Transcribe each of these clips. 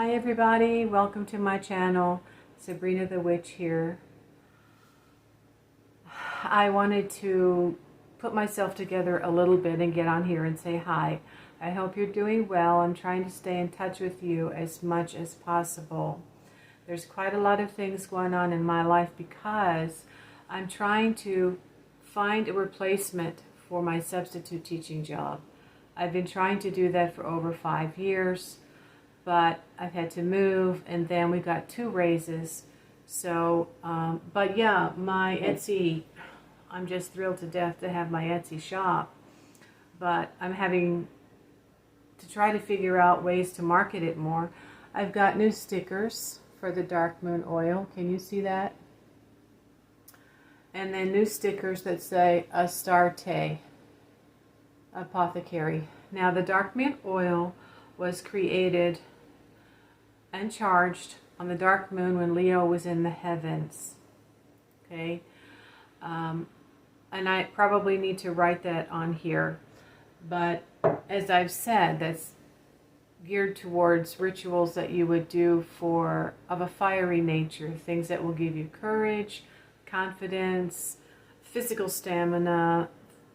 Hi everybody, welcome to my channel. Sabrina the Witch here. I wanted to put myself together a little bit and get on here and say hi. I hope you're doing well. I'm trying to stay in touch with you as much as possible. There's quite a lot of things going on in my life because I'm trying to find a replacement for my substitute teaching job. I've been trying to do that for over 5 years. But I've had to move, and then we got 2 raises. So, but yeah, my Etsy, I'm just thrilled to death to have my Etsy shop. But I'm having to try to figure out ways to market it more. I've got new stickers for the Dark Moon oil. Can you see that? And then new stickers that say Astarte Apothecary. Now, the Dark Moon oil was created and charged on the dark moon when Leo was in the heavens. Okay, and I probably need to write that on here, but as I've said, that's geared towards rituals that you would do of a fiery nature, things that will give you courage, confidence, physical stamina,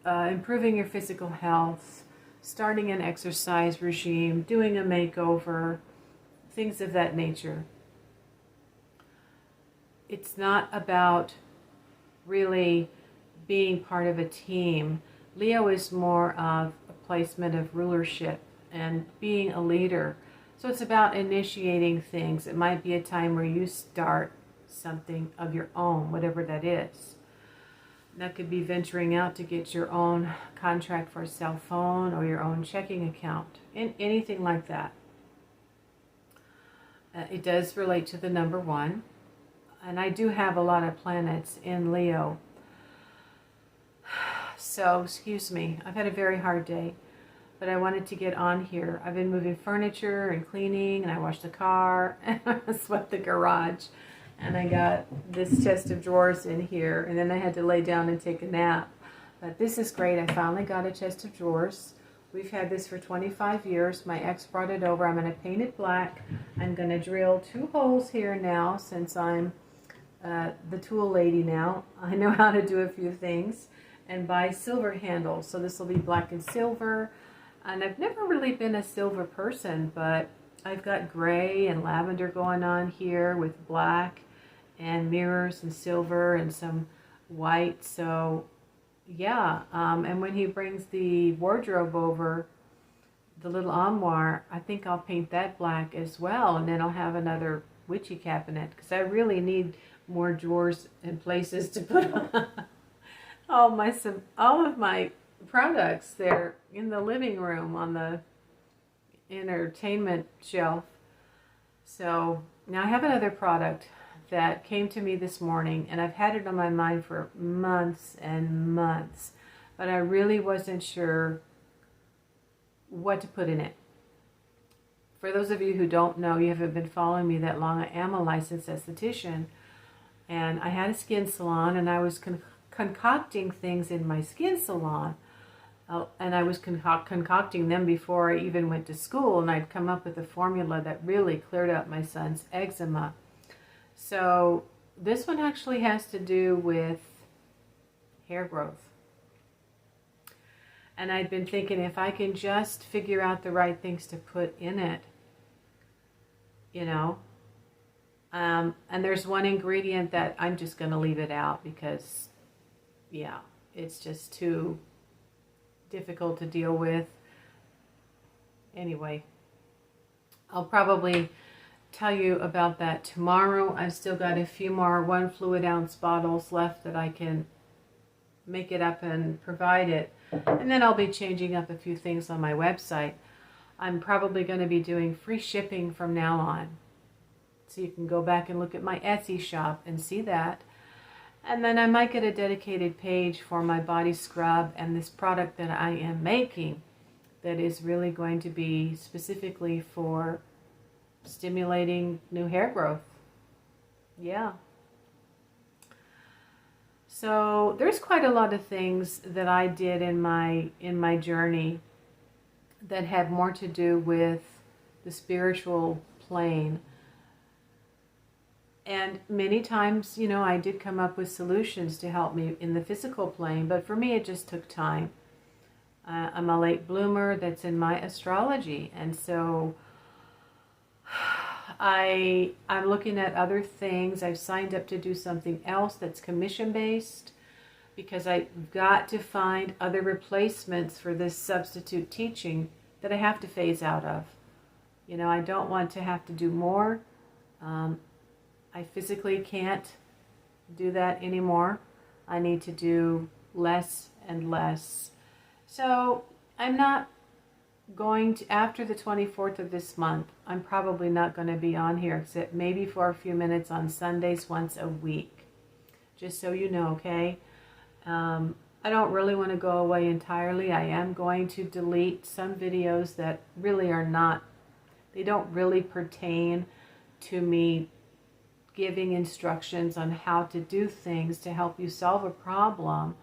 improving your physical health, starting an exercise regime, doing a makeover, things of that nature. It's not about really being part of a team. Leo is more of a placement of rulership and being a leader. So it's about initiating things. It might be a time where you start something of your own, whatever that is. That could be venturing out to get your own contract for a cell phone or your own checking account, anything like that. It does relate to the number 1. And I do have a lot of planets in Leo. So, excuse me, I've had a very hard day. But I wanted to get on here. I've been moving furniture and cleaning, and I washed the car, and I swept the garage. And I got this chest of drawers in here, and then I had to lay down and take a nap. But this is great. I finally got a chest of drawers. We've had this for 25 years. My ex brought it over. I'm going to paint it black. I'm going to drill 2 holes here now since I'm the tool lady now. I know how to do a few things. And buy silver handles. So this will be black and silver. And I've never really been a silver person, but I've got gray and lavender going on here with black and mirrors and silver and some white. So yeah, and when he brings the wardrobe over, the little armoire, I think I'll paint that black as well, and then I'll have another witchy cabinet because I really need more drawers and places to put all of my products there in the living room on the entertainment shelf. So now I have another product that came to me this morning, and I've had it on my mind for months and months, but I really wasn't sure what to put in it. For those of you who don't know, you haven't been following me that long, I am a licensed esthetician, and I had a skin salon, and I was concocting things in my skin salon, and I was concocting them before I even went to school, and I'd come up with a formula that really cleared up my son's eczema. So this one actually has to do with hair growth. And I'd been thinking if I can just figure out the right things to put in it, you know. And there's one ingredient that I'm just going to leave it out because, yeah, it's just too difficult to deal with. Anyway, I'll probably tell you about that tomorrow. I've still got a few more 1 fluid ounce bottles left that I can make it up and provide it. And then I'll be changing up a few things on my website. I'm probably going to be doing free shipping from now on. So you can go back and look at my Etsy shop and see that. And then I might get a dedicated page for my body scrub and this product that I am making that is really going to be specifically for stimulating new hair growth. Yeah. So there's quite a lot of things that I did in my journey that had more to do with the spiritual plane. And many times, you know, I did come up with solutions to help me in the physical plane, but for me it just took time. I'm a late bloomer, that's in my astrology, and so I'm looking at other things. I've signed up to do something else that's commission-based because I've got to find other replacements for this substitute teaching that I have to phase out of. You know, I don't want to have to do more. I physically can't do that anymore. I need to do less and less. So I'm not going to, after the 24th of this month, I'm probably not going to be on here except maybe for a few minutes on Sundays once a week. Just so you know, okay? I don't really want to go away entirely. I am going to delete some videos that really are not, they don't really pertain to me giving instructions on how to do things to help you solve a problem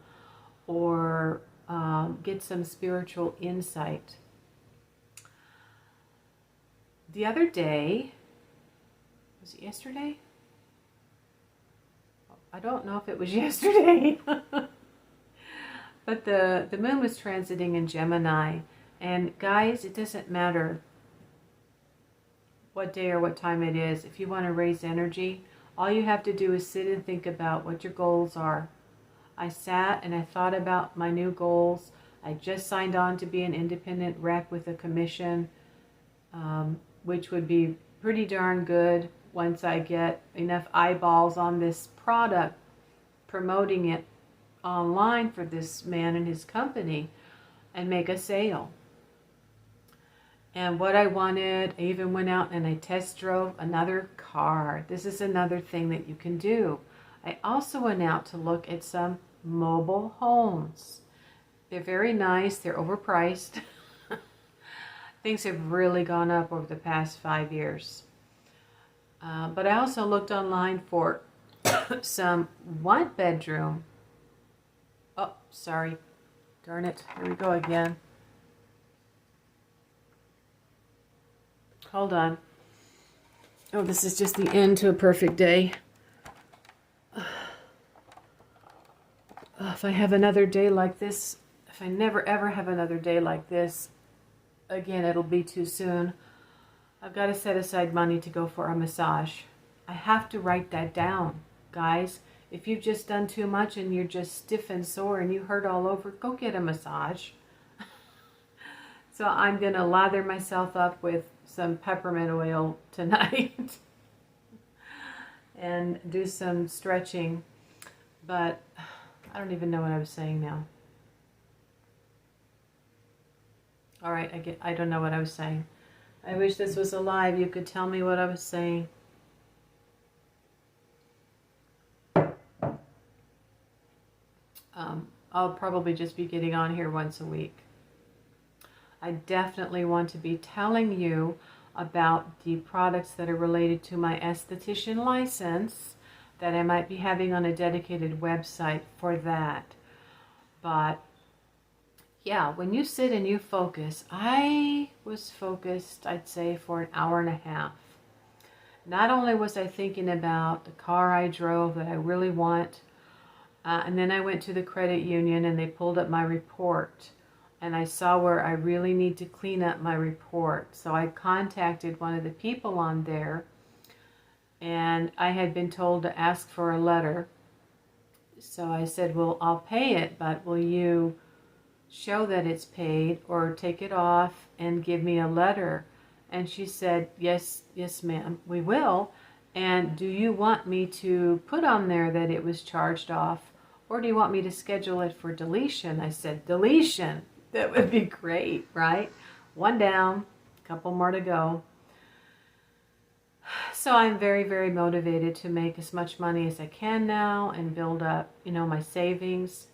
or get some spiritual insight. The other day, was it yesterday? I don't know if it was yesterday. But the moon was transiting in Gemini. And guys, it doesn't matter what day or what time it is. If you want to raise energy, all you have to do is sit and think about what your goals are. I sat and I thought about my new goals. I just signed on to be an independent rep with a commission, which would be pretty darn good once I get enough eyeballs on this product, promoting it online for this man and his company, and make a sale. And what I wanted, I even went out and I test drove another car. This is another thing that you can do. I also went out to look at some mobile homes. They're very nice. They're overpriced. Things have really gone up over the past 5 years. But I also looked online for some one-bedroom. Oh, sorry. Darn it. Here we go again. Hold on. Oh, this is just the end to a perfect day. If I have another day like this, if I never ever have another day like this, again, it'll be too soon. I've got to set aside money to go for a massage. I have to write that down, guys. If you've just done too much and you're just stiff and sore and you hurt all over, go get a massage. So I'm going to lather myself up with some peppermint oil tonight and do some stretching. But I don't even know what I was saying now. All right, I don't know what I was saying. I wish this was alive. You could tell me what I was saying. I'll probably just be getting on here once a week. I definitely want to be telling you about the products that are related to my esthetician license that I might be having on a dedicated website for that. But yeah, when you sit and you focus, I was focused, I'd say, for an hour and a half. Not only was I thinking about the car I drove that I really want, and then I went to the credit union and they pulled up my report. And I saw where I really need to clean up my report. So I contacted one of the people on there, and I had been told to ask for a letter. So I said, well, I'll pay it, but will you show that it's paid or take it off and give me a letter? And she said, yes, ma'am, we will. And do you want me to put on there that it was charged off, or do you want me to schedule it for deletion? I said, deletion. That would be great, right? One down, a couple more to go. So I'm very, very motivated to make as much money as I can now and build up, my savings.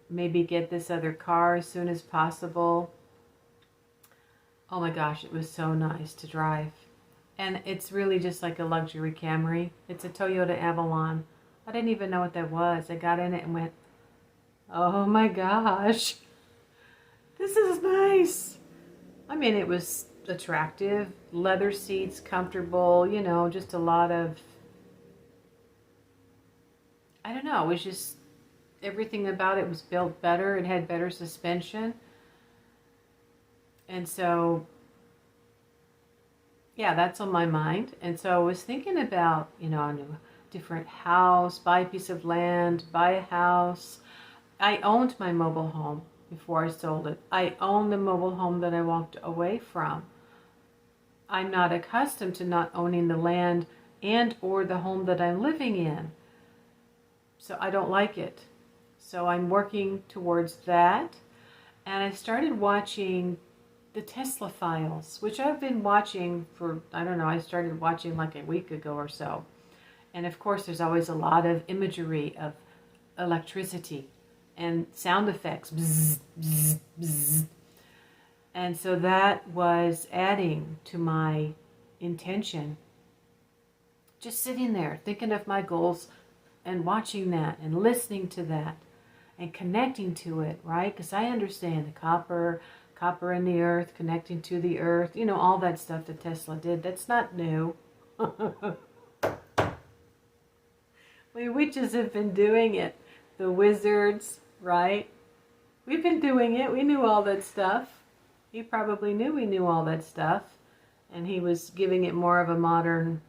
Maybe get this other car as soon as possible. Oh my gosh, it was so nice to drive. And it's really just like a luxury Camry. It's a Toyota Avalon. I didn't even know what that was. I got in it and went, oh my gosh, this is nice. I mean, it was attractive. Leather seats, comfortable, you know, just a lot of, I don't know, it was just, everything about it was built better. It had better suspension. And so, yeah, that's on my mind. And so I was thinking about, you know, a new, different house, buy a piece of land, buy a house. I owned my mobile home before I sold it. I owned the mobile home that I walked away from. I'm not accustomed to not owning the land and or the home that I'm living in. So I don't like it. So I'm working towards that. And I started watching the Tesla Files, which I've been watching for, I don't know, I started watching like a week ago or so. And of course, there's always a lot of imagery of electricity and sound effects. Bzz, bzz, bzz. And so that was adding to my intention. Just sitting there, thinking of my goals and watching that and listening to that and connecting to it, right? Because I understand the copper in the earth, connecting to the earth, you know, all that stuff that Tesla did. That's not new. We witches have been doing it. The wizards, right? We've been doing it. We knew all that stuff. He probably knew we knew all that stuff. And he was giving it more of a modern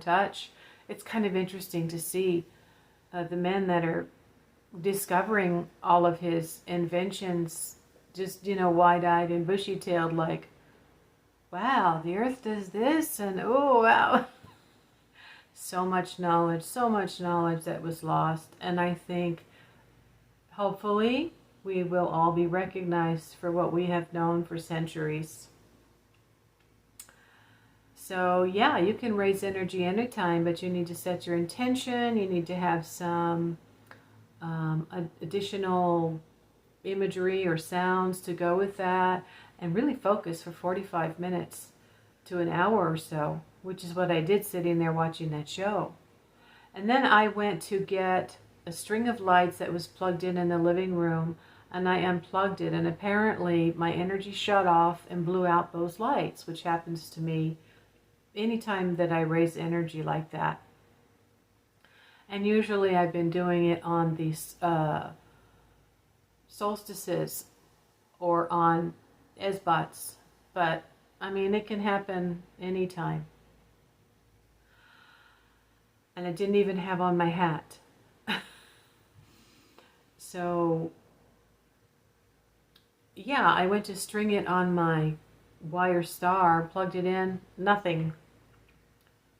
touch. It's kind of interesting to see the men that are discovering all of his inventions, just, you know, wide-eyed and bushy-tailed, like, wow, the earth does this, and oh, wow. So much knowledge that was lost. And I think, hopefully, we will all be recognized for what we have known for centuries. So, yeah, you can raise energy anytime, but you need to set your intention. You need to have some additional imagery or sounds to go with that, and really focus for 45 minutes to an hour or so, which is what I did sitting there watching that show. And then I went to get a string of lights that was plugged in the living room, and I unplugged it, and apparently my energy shut off and blew out those lights, which happens to me anytime that I raise energy like that. And usually I've been doing it on these solstices or on Esbats, but I mean, it can happen anytime. And I didn't even have on my hat. So, yeah, I went to string it on my wire star, plugged it in, nothing.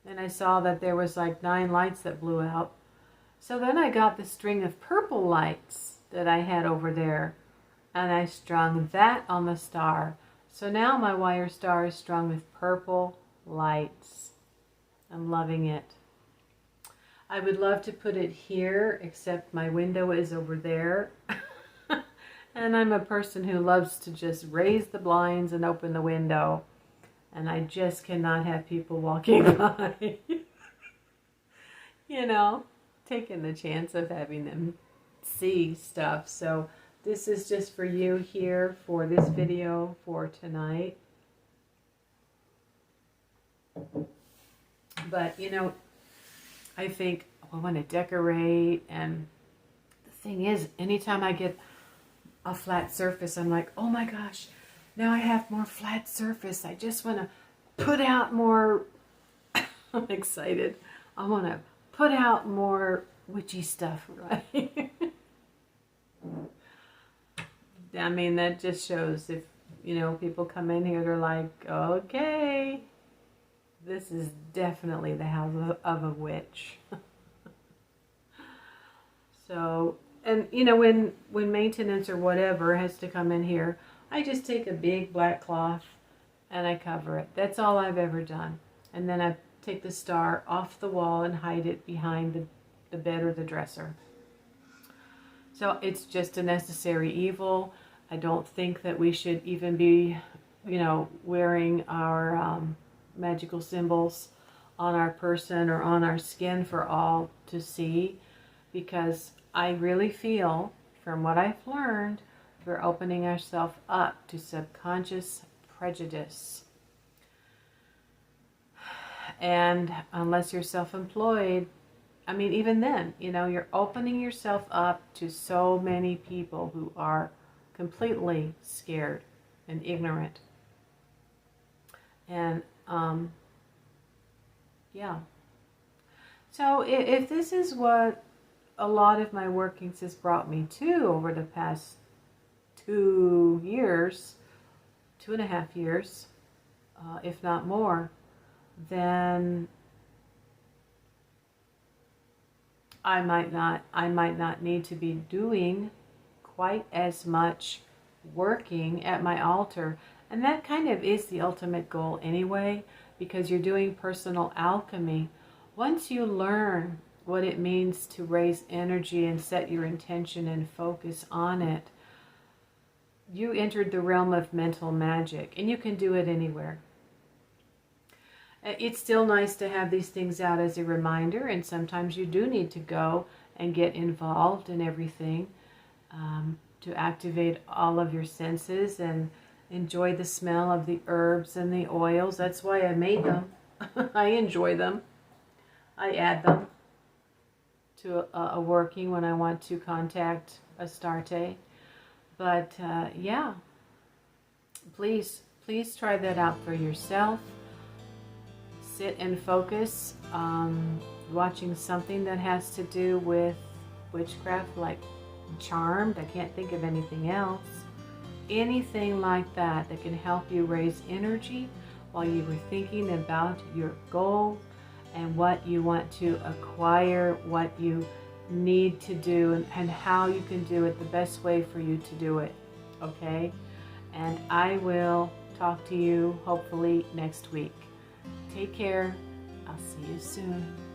And I saw that there was like 9 lights that blew out. So then I got the string of purple lights that I had over there, and I strung that on the star. So now my wire star is strung with purple lights. I'm loving it. I would love to put it here, except my window is over there. And I'm a person who loves to just raise the blinds and open the window. And I just cannot have people walking by. You know, taking the chance of having them see stuff. So this is just for you here for this video for tonight. But, you know, I think I want to decorate, and the thing is, anytime I get a flat surface, I'm like, oh my gosh, now I have more flat surface. I just want to put out more. I'm excited. I want to put out more witchy stuff, right? I mean, that just shows if, you know, people come in here, they're like, okay, this is definitely the house of a witch. So, and you know, when maintenance or whatever has to come in here, I just take a big black cloth and I cover it. That's all I've ever done. And then I take the star off the wall and hide it behind the bed or the dresser. So it's just a necessary evil. I don't think that we should even be, you know, wearing our magical symbols on our person or on our skin for all to see, because I really feel, from what I've learned, We're opening ourselves up to subconscious prejudice. And unless you're self-employed, I mean, even then, you know, you're opening yourself up to so many people who are completely scared and ignorant. And, yeah. So if this is what a lot of my workings has brought me to over the past 2 years, 2.5 years, if not more, then I might not need to be doing quite as much working at my altar. And that kind of is the ultimate goal anyway, because you're doing personal alchemy. Once you learn what it means to raise energy and set your intention and focus on it, you entered the realm of mental magic, and you can do it anywhere. It's still nice to have these things out as a reminder, and sometimes you do need to go and get involved in everything to activate all of your senses and enjoy the smell of the herbs and the oils. That's why I made them. I enjoy them. I add them to a working when I want to contact Astarte. But yeah, please try that out for yourself. Sit and focus on watching something that has to do with witchcraft, like Charmed. I can't think of anything else. Anything like that that can help you raise energy while you were thinking about your goal and what you want to acquire, what you need to do, and how you can do it the best way for you to do it. Okay? And I will talk to you hopefully next week. Take care. I'll see you soon.